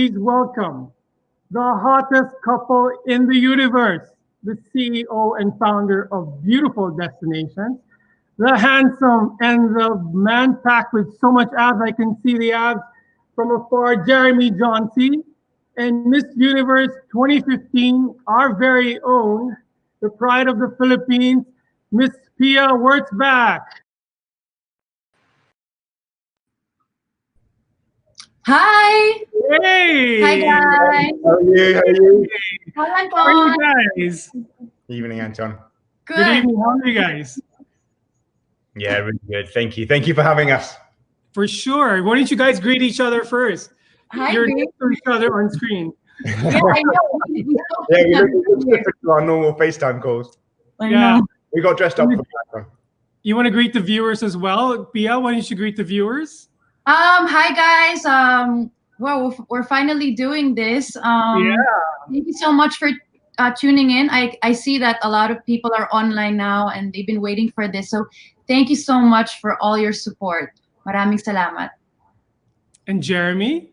Please welcome the hottest couple in the universe, the CEO and founder of Beautiful Destinations, the handsome and the man packed with so much abs I can see the abs from afar, Jeremy Jauncey, and Miss Universe 2015, our very own, the pride of the Philippines, Miss PIA WURTZBACH. Hi! Hey! Hi, guys! How are you? How are you? Hi, How are you Anton! guys? Evening, Anton. Good Good. evening. How are you guys? Yeah, really good. Thank you. Thank you for having us. For sure. Why don't you guys greet each other first? Hi, You're babe. next to each other on screen. Yeah, I know. Yeah, we look different to our normal FaceTime calls. I Yeah. know. We got dressed up for that. You want to greet the viewers as well? Pia, why don't you greet the viewers? Hi, guys. Well, we're finally doing this. Thank you so much for tuning in. I see that a lot of people are online now and they've been waiting for this. So thank you so much for all your support. Maraming salamat. And Jeremy?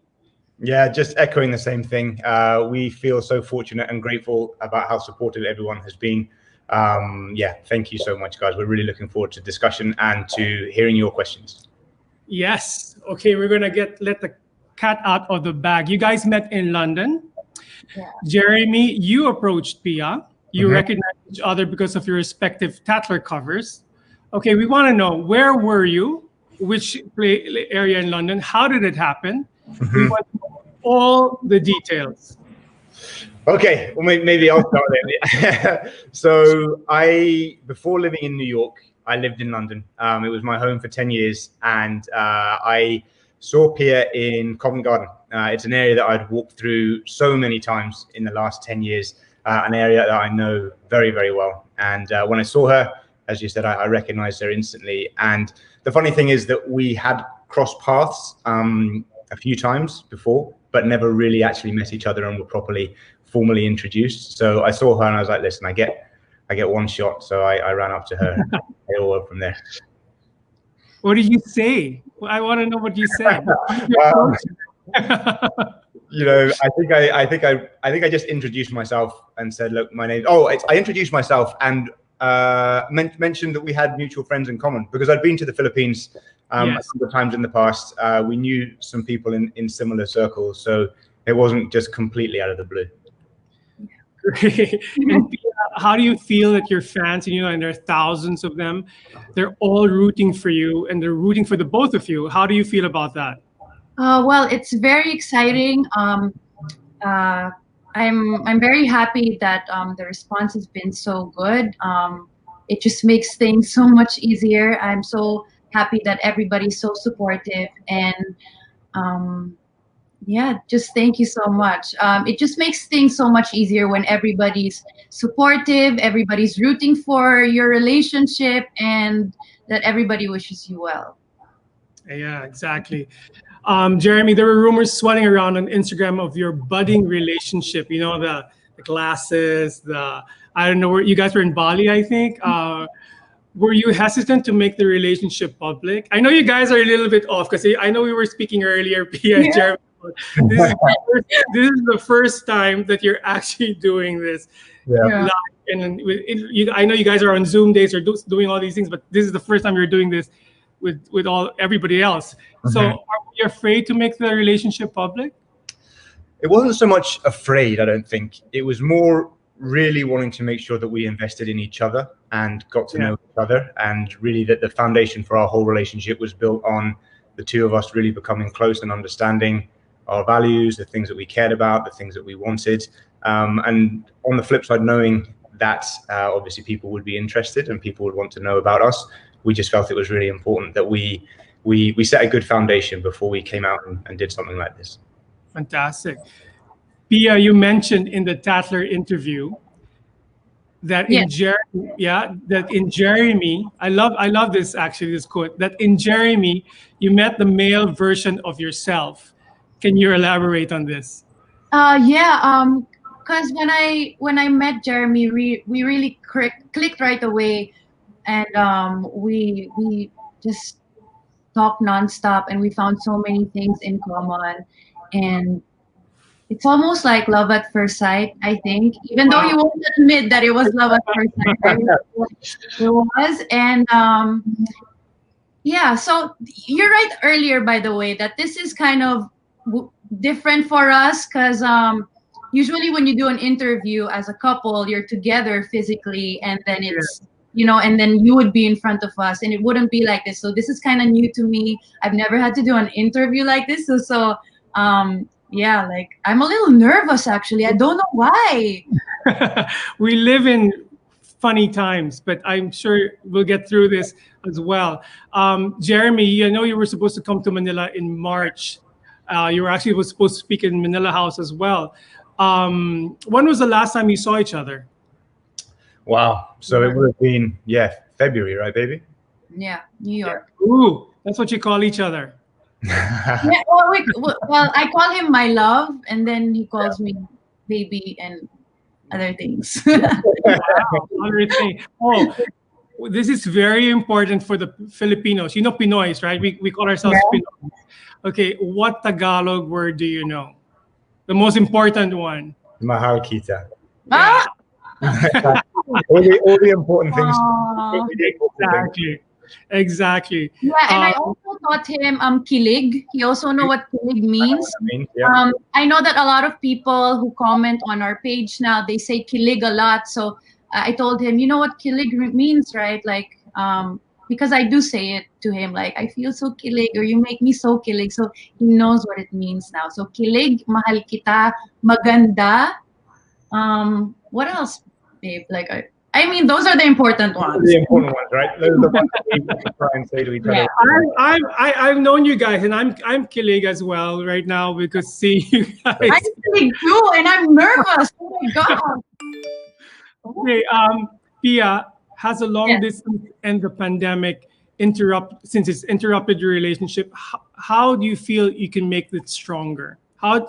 Yeah, just echoing the same thing. We feel so fortunate and grateful about how supportive everyone has been. Yeah, thank you so much, guys. We're really looking forward to discussion and to hearing your questions. Yes. Okay, we're going to let the cat out of the bag. You guys met in London. Yeah. Jeremy, you approached Pia. You recognized each other because of your respective Tatler covers. Okay, we want to know, where were you? Which area in London? How did it happen? We want to know all the details. Okay, well, maybe I'll start then. So before living in New York, I lived in London. It was my home for 10 years, and I saw Pia in Covent Garden. It's an area that I'd walked through so many times in the last 10 years, an area that I know very, very well. And when I saw her, as you said, I recognized her instantly. And the funny thing is that we had crossed paths a few times before, but never really actually met each other and were formally introduced. So I saw her and I was like, listen, I get one shot. So I ran up to her and it all went from there. What did you say? I want to know what you said. You know, I think I just introduced myself and said, look, my name. I introduced myself and mentioned that we had mutual friends in common because I'd been to the Philippines a couple of times in the past. We knew some people in similar circles, so it wasn't just completely out of the blue. Great. And how do you feel that your fans, and there are thousands of them, they're all rooting for you and they're rooting for the both of you? How do you feel about that? Well, it's very exciting. I'm very happy that the response has been so good. It just makes things so much easier. I'm so happy that everybody's so supportive, and yeah, just thank you so much. It just makes things so much easier when everybody's supportive, everybody's rooting for your relationship, and that everybody wishes you well. Yeah, exactly. Jeremy, there were rumors swirling around on Instagram of your budding relationship. The glasses, I don't know where you guys were in Bali, I think. Were you hesitant to make the relationship public? I know you guys are a little bit off because I know we were speaking earlier, Pia and Jeremy. This is the first time that you're actually doing this. Yeah. And I know you guys are on Zoom days or doing all these things, but this is the first time you're doing this with everybody else. So are you afraid to make the relationship public? It wasn't so much afraid, I don't think. It was more really wanting to make sure that we invested in each other and got to know each other, and really that the foundation for our whole relationship was built on the two of us really becoming close and understanding our values, the things that we cared about, the things that we wanted. And on the flip side, knowing that obviously people would be interested and people would want to know about us, we just felt it was really important that we set a good foundation before we came out and did something like this. Fantastic. Pia, you mentioned in the Tatler interview that in Jeremy, I love this actually, this quote, that in Jeremy you met the male version of yourself. Can you elaborate on this? Because when I met Jeremy, we really clicked right away, and we just talked nonstop, and we found so many things in common, and it's almost like love at first sight, I think. Even though you won't admit that it was love at first sight, it was. And yeah, so you're right earlier, by the way, that this is kind of different for us because usually when you do an interview as a couple, you're together physically, and then it's and then you would be in front of us, and it wouldn't be like this. So this is kind of new to me. I've never had to do an interview like this, so yeah, like I'm a little nervous actually. I don't know why. We live in funny times, but I'm sure we'll get through this as well. Jeremy, I know you were supposed to come to Manila in March. You were actually supposed to speak in Manila House as well. When was the last time you saw each other? Wow. So it would have been, February, right, baby? Yeah, New York. Ooh, that's what you call each other. Yeah, well, I call him my love, and then he calls me baby and other things. Other thing. Oh, this is very important for the Filipinos. You know Pinoys, right? We call ourselves Pinoys. Okay, what Tagalog word do you know? The most important one. Mahal kita. Ah! all the important things. Exactly. Yeah, and I also taught him kilig. He also know what kilig means. I know that a lot of people who comment on our page now, they say kilig a lot. So I told him, you know what kilig means, right? Like, because I do say it to him, like, I feel so kilig, or you make me so kilig. So he knows what it means now. So kilig, mahal kita, maganda. What else, babe? Like, I mean, those are the important ones. The important ones, right? Those are the ones that we try and say to each other. I've known you guys, and I'm kilig as well right now because see you guys. I'm kilig too, and I'm nervous. Oh my god. Okay, Pia, has a long distance and the pandemic since it's interrupted your relationship? How do you feel you can make it stronger? How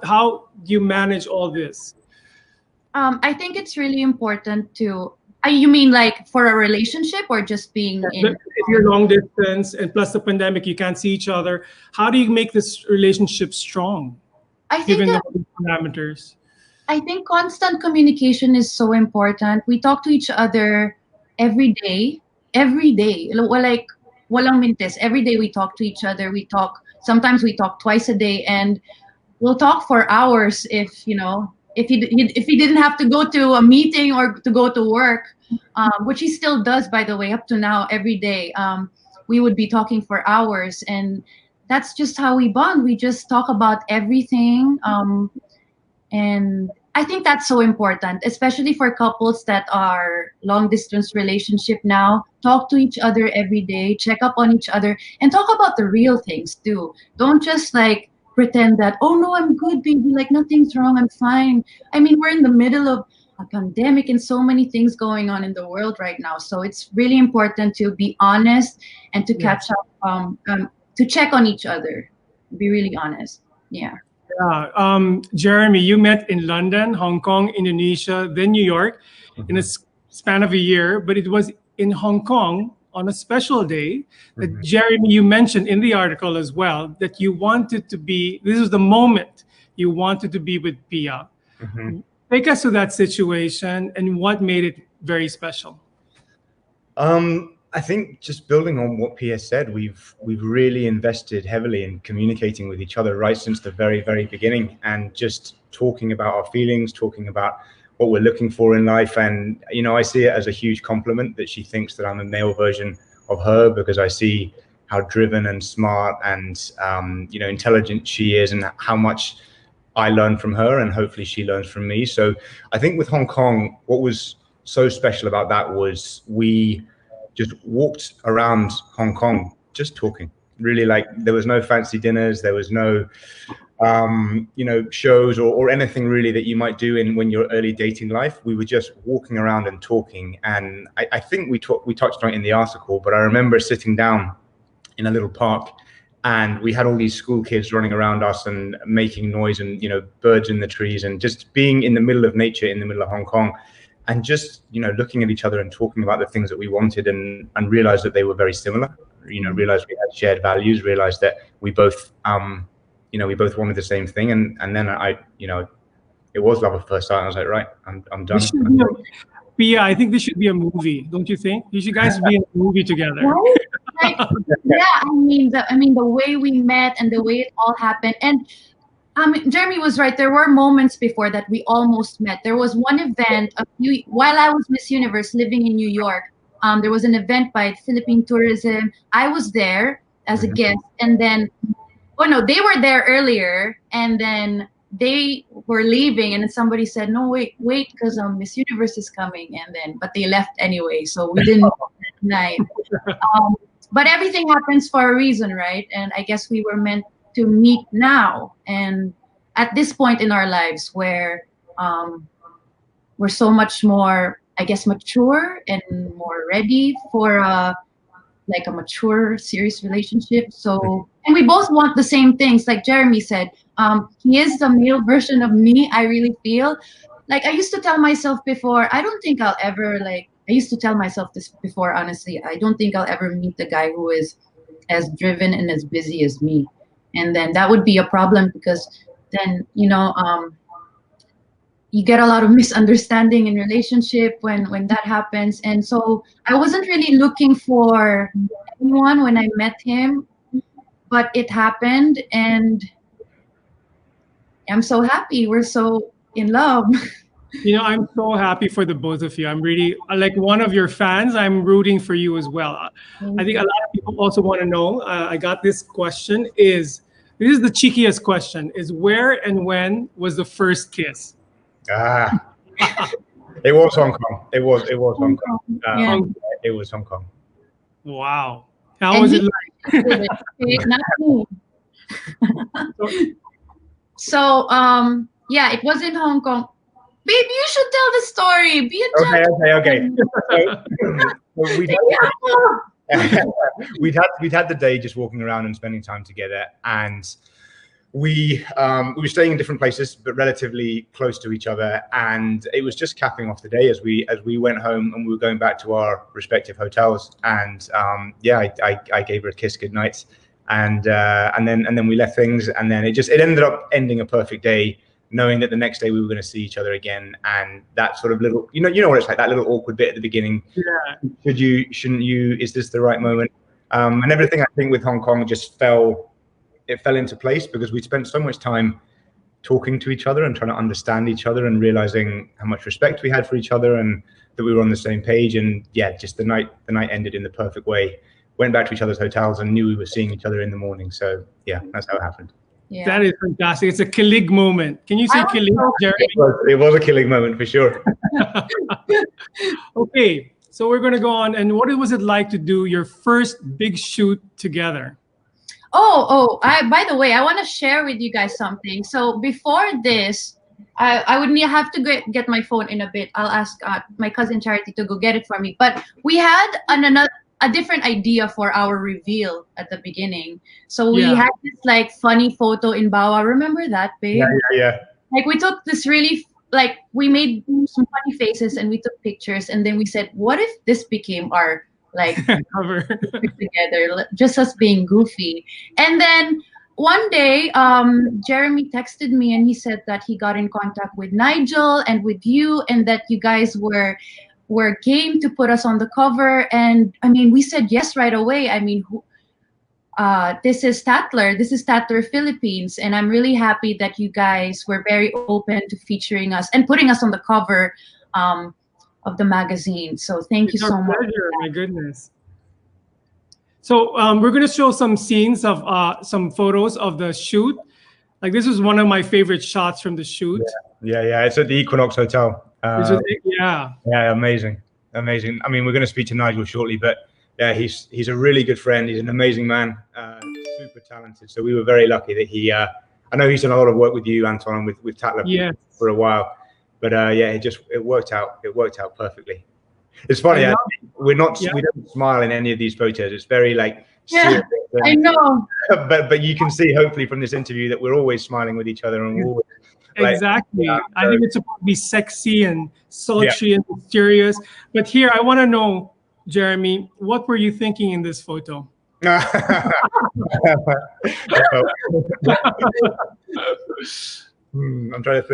do you manage all this? I think it's really important to. You mean like for a relationship or just being in? If you're long distance and plus the pandemic, you can't see each other. How do you make this relationship strong? I think given the parameters. I think constant communication is so important. We talk to each other every day. Every day. Well, like walang mintes. Every day we talk to each other. Sometimes we talk twice a day, and we'll talk for hours if he didn't have to go to a meeting or to go to work, which he still does, by the way, up to now, every day. We would be talking for hours, and that's just how we bond. We just talk about everything. And I think that's so important, especially for couples that are long distance relationship now. Talk to each other every day, check up on each other, and talk about the real things too. Don't just like pretend that, oh no, I'm good, baby, like nothing's wrong, I'm fine. I mean, we're in the middle of a pandemic and so many things going on in the world right now. So it's really important to be honest and to catch up, to check on each other, be really honest. Yeah. Jeremy, you met in London, Hong Kong, Indonesia, then New York in a span of a year, but it was in Hong Kong on a special day that Jeremy, you mentioned in the article as well, that you wanted to be, this was the moment you wanted to be with Pia. Take us to that situation and what made it very special. I think just building on what Pia said, we've really invested heavily in communicating with each other right since the very, very beginning, and just talking about our feelings, talking about what we're looking for in life. And, you know, I see it as a huge compliment that she thinks that I'm a male version of her, because I see how driven and smart and, you know, intelligent she is, and how much I learn from her, and hopefully she learns from me. So I think with Hong Kong, what was so special about that was we just walked around Hong Kong, just talking. Really, like, there was no fancy dinners, there was no, you know, shows or anything really that you might do when you're early dating life. We were just walking around and talking. And I think we touched on it in the article, but I remember sitting down in a little park, and we had all these school kids running around us and making noise, and, you know, birds in the trees, and just being in the middle of nature, in the middle of Hong Kong. And just, you know, looking at each other and talking about the things that we wanted, and realized that they were very similar, you know, realized we had shared values, realized that we both, you know, we both wanted the same thing. And then I, you know, it was love at first sight. I was like, right, I'm done. This should be Pia, I think this should be a movie, don't you think? You should guys be in a movie together. Right? Like, yeah, I mean the way we met and the way it all happened. And Jeremy was right. There were moments before that we almost met. There was one event while I was Miss Universe living in New York. There was an event by Philippine Tourism. I was there as a guest, and then, oh no, they were there earlier, and then they were leaving, and then somebody said, "No, wait, because Miss Universe is coming," and then, but they left anyway, so we didn't that night. But everything happens for a reason, right? And I guess we were meant to meet now, and at this point in our lives where we're so much more, I guess, mature and more ready for like a mature, serious relationship. So, and we both want the same things. Like Jeremy said, he is the male version of me. I really feel like I used to tell myself before, I don't think I'll ever I used to tell myself this before, honestly, I don't think I'll ever meet the guy who is as driven and as busy as me. And then that would be a problem, because then, you know, you get a lot of misunderstanding in relationship when that happens. And so I wasn't really looking for anyone when I met him, but it happened, and I'm so happy. We're so in love. You know, I'm so happy for the both of you. I'm really, like one of your fans, I'm rooting for you as well. I think a lot of people also want to know, I got this question, this is the cheekiest question, is where and when was the first kiss? It was Hong Kong. It was Hong Kong. Yeah. It was Hong Kong. Wow. How was it like? Not me. So, yeah, it was in Hong Kong. Babe, you should tell the story. Be a Okay. So we'd had the day just walking around and spending time together, and we were staying in different places but relatively close to each other, and it was just capping off the day as we went home and we were going back to our respective hotels. And yeah, I gave her a kiss goodnight, and then we left things, and then it ended up ending a perfect day, knowing that the next day we were going to see each other again. And that sort of little, you know what it's like, that little awkward bit at the beginning. Yeah. Should you, shouldn't you, is this the right moment? And everything, I think, with Hong Kong just fell into place, because we spent so much time talking to each other and trying to understand each other and realizing how much respect we had for each other and that we were on the same page. And yeah, just the night ended in the perfect way. Went back to each other's hotels and knew we were seeing each other in the morning. So yeah, that's how it happened. Yeah. That is fantastic. It's a kilig moment. Can you say kilig, Jeremy? It was a killing moment for sure. Okay, so we're going to go on. And what was it like to do your first big shoot together? By the way, I want to share with you guys something. So before this, I would have to get my phone in a bit. I'll ask my cousin Charity to go get it for me. But we had a different idea for our reveal at the beginning. So we had this like funny photo in Bawa. Remember that, babe? Yeah. Like we took this really, like we made some funny faces and we took pictures, and then we said, what if this became our like cover together, just us being goofy? And then one day, Jeremy texted me and he said that he got in contact with Nigel and with you, and that you guys were game to put us on the cover. And I mean, we said yes right away. I mean, this is Tatler. This is Tatler Philippines, and I'm really happy that you guys were very open to featuring us and putting us on the cover of the magazine. So thank you so much. My goodness. So we're going to show some scenes of some photos of the shoot. Like this is one of my favorite shots from the shoot. Yeah. It's at the Equinox Hotel. Yeah, amazing. I mean, we're going to speak to Nigel shortly, but yeah, he's a really good friend. He's an amazing man, super talented. So we were very lucky that he. I know he's done a lot of work with you, Anton, with Tatler for a while, but yeah, it worked out. It worked out perfectly. It's funny. We don't smile in any of these photos. It's very like. Yeah, I know. But you can see hopefully from this interview that we're always smiling with each other, and we're always. Exactly. I think it's supposed to be sexy and sultry and mysterious. But here, I want to know, Jeremy, what were you thinking in this photo? I'm trying to think.